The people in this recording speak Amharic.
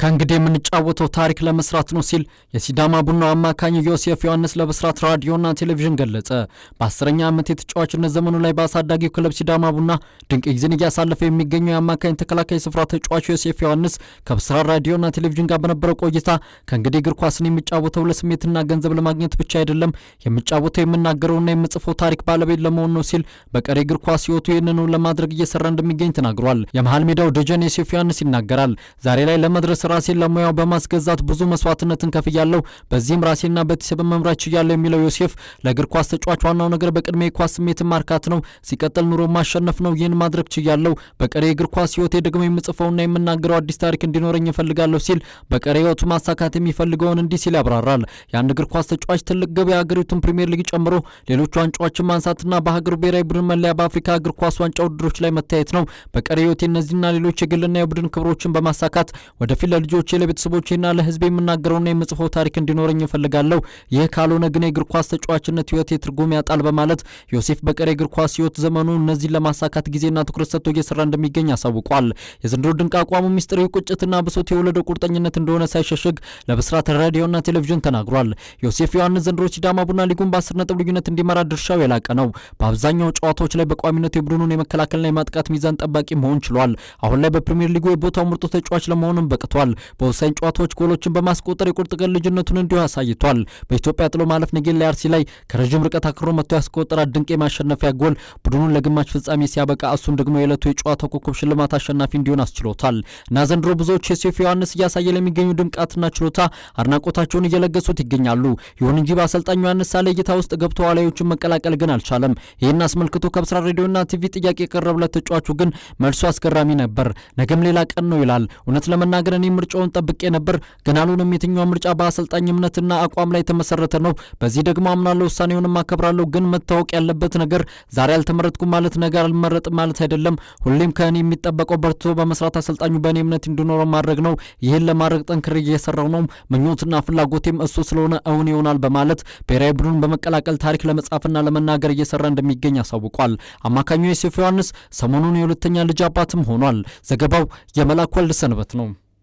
ከእንግዲህ የምንጫወተው ታሪክ ለመስራት ነው ሲል የሲዳማ ቡናው አማካኝ ዮሴፍ ዮሐንስ ለብስራት ራዲዮና ቴሌቪዥን ገለጸ። በ10ኛ ዓመት የተጫዋችነት ዘመኑ ላይ በአሳዳጊው ክለብ ሲዳማ ቡና ድንቅ ጊዜን እያሳለፈ የሚገኘው የአማካኝ ተከላካይ ስፍራ ተጫዋች ዮሴፍ ዮሐንስ ከብስራት ራዲዮና ቴሌቪዥን ጋር በነበረው ቆይታ ከእንግዲህ እግር ኳስን የሚጫወተው ለስሜትና ገንዘብ ለማግኘት ብቻ አይደለም፣ የሚጫወተው የምናገረውና የምጽፈው ታሪክ ባለቤት ለመሆን ነው ሲል በቀሪ እግር ኳስ ህይወቱ ይህንኑ ለማድረግ እየሰራ እንደሚገኝ ተናግሯል። የመሃል ሜዳው ደጀን ዮሴፍ ዮሐንስ ይናገራል። ዛሬ ላይ ለመድረስ ራሴን ለሙያው በማስገዛት ብዙ መስዋዕትነትን ከፍያለሁ፣ በዚህም ራሴና ቤተሰብን መምራት ችያለሁ የሚለው ዮሴፍ ለእግር ኳስ ተጫዋች ዋናው ነገር በቅድሚያ የኳስ ስሜትን ማርካት ነው፣ ሲቀጥል ኑሮ ማሸነፍ ነው። ይህን ማድረግ ችያለሁ። በቀሪ የእግር ኳስ ህይወቴ ደግሞ የምጽፈውና የምናገረው አዲስ ታሪክ እንዲኖረኝ እፈልጋለሁ ሲል በቀሪ ህይወቱ ማሳካት የሚፈልገውን እንዲህ ሲል ያብራራል። የአንድ እግር ኳስ ተጫዋች ትልቅ ግብ የሀገሪቱን ፕሪሚየር ሊግ ጨምሮ ሌሎች ዋንጫዎችን ማንሳትና በሀገሩ ብሔራዊ ቡድን መለያ በአፍሪካ እግር ኳስ ዋንጫ ውድድሮች ላይ መታየት ነው። በቀሪ ህይወቴ እነዚህና ሌሎች የግልና የቡድን ክብሮችን በማሳካት ወደፊት ለልጆቼ ለቤተሰቦቼና ለህዝብ የምናገረውና የምጽፈው ታሪክ እንዲኖረኝ እፈልጋለሁ። ይህ ካልሆነ ግን የእግር ኳስ ተጫዋችነት ህይወቴ ትርጉም ያጣል በማለት ዮሴፍ በቀሪ እግር ኳስ ህይወት ዘመኑ እነዚህን ለማሳካት ጊዜና ትኩረት ሰጥቶ እየሰራ እንደሚገኝ አሳውቋል። የዘንድሮ ድንቅ አቋሙ ሚስጥር ቁጭትና ብሶት የወለደው ቁርጠኝነት እንደሆነ ሳይሸሽግ ለብስራት ራዲዮና ቴሌቪዥን ተናግሯል። ዮሴፍ ዮሐንስ ዘንድሮ ሲዳማ ቡና ሊጉን በ10 ነጥብ ልዩነት እንዲመራ ድርሻው የላቀ ነው። በአብዛኛው ጨዋታዎች ላይ በቋሚነት የቡድኑን የመከላከልና የማጥቃት ሚዛን ጠባቂ መሆን ችሏል። አሁን ላይ በፕሪሚየር ሊጉ የቦታው ምርጡ ተጫዋች ለመሆኑም በቅቷል። በወሳኝ ጨዋታዎች ጎሎችን በማስቆጠር የቁርጥ ቀን ልጅነቱን እንዲሁ አሳይቷል። በኢትዮጵያ ጥሎ ማለፍ ነጌሌ አርሲ ላይ ከረጅም ርቀት አክሮ መጥቶ ያስቆጠራት ድንቅ የማሸነፊያ ጎል ቡድኑን ለግማሽ ፍጻሜ ሲያበቃ እሱም ደግሞ የዕለቱ የጨዋታው ኮከብ ሽልማት አሸናፊ እንዲሆን አስችሎታል። እና ዘንድሮ ብዙዎች ዮሴፍ ዮሐንስ እያሳየ ለሚገኙ ድምቃትና ችሎታ አድናቆታቸውን እየለገሱት ይገኛሉ። ይሁን እንጂ በአሰልጣኙ ዮሐንስ ሳሌ እይታ ውስጥ ገብቶ ዋሊያዎቹን መቀላቀል ግን አልቻለም። ይህን አስመልክቶ ከብስራት ሬዲዮና ቲቪ ጥያቄ የቀረበለት ተጫዋቹ ግን መልሶ አስገራሚ ነበር። ነገም ሌላ ቀን ነው ይላል። እውነት ለመናገር እኔ ምርጫውን ጠብቄ ነበር፣ ግን አልሆነም። የትኛው ምርጫ በአሰልጣኝ እምነትና አቋም ላይ የተመሰረተ ነው። በዚህ ደግሞ አምናለሁ፣ ውሳኔውንም አከብራለሁ። ግን መታወቅ ያለበት ነገር ዛሬ አልተመረጥኩም ማለት ነገ አልመረጥም ማለት አይደለም። ሁሌም ከእኔ የሚጠበቀው በርትቶ በመስራት አሰልጣኙ በእኔ እምነት እንዲኖረው ማድረግ ነው። ይህን ለማድረግ ጠንክሬ እየሰራው ነው። ምኞትና ፍላጎቴም እሱ ስለሆነ እውን ይሆናል በማለት ብሔራዊ ቡድኑን በመቀላቀል ታሪክ ለመጻፍና ለመናገር እየሰራ እንደሚገኝ አሳውቋል። አማካኙ ዮሴፍ ዮሐንስ ሰሞኑን የሁለተኛ ልጅ አባትም ሆኗል። ዘገባው የመላኩ ወልድ ሰንበት ነው።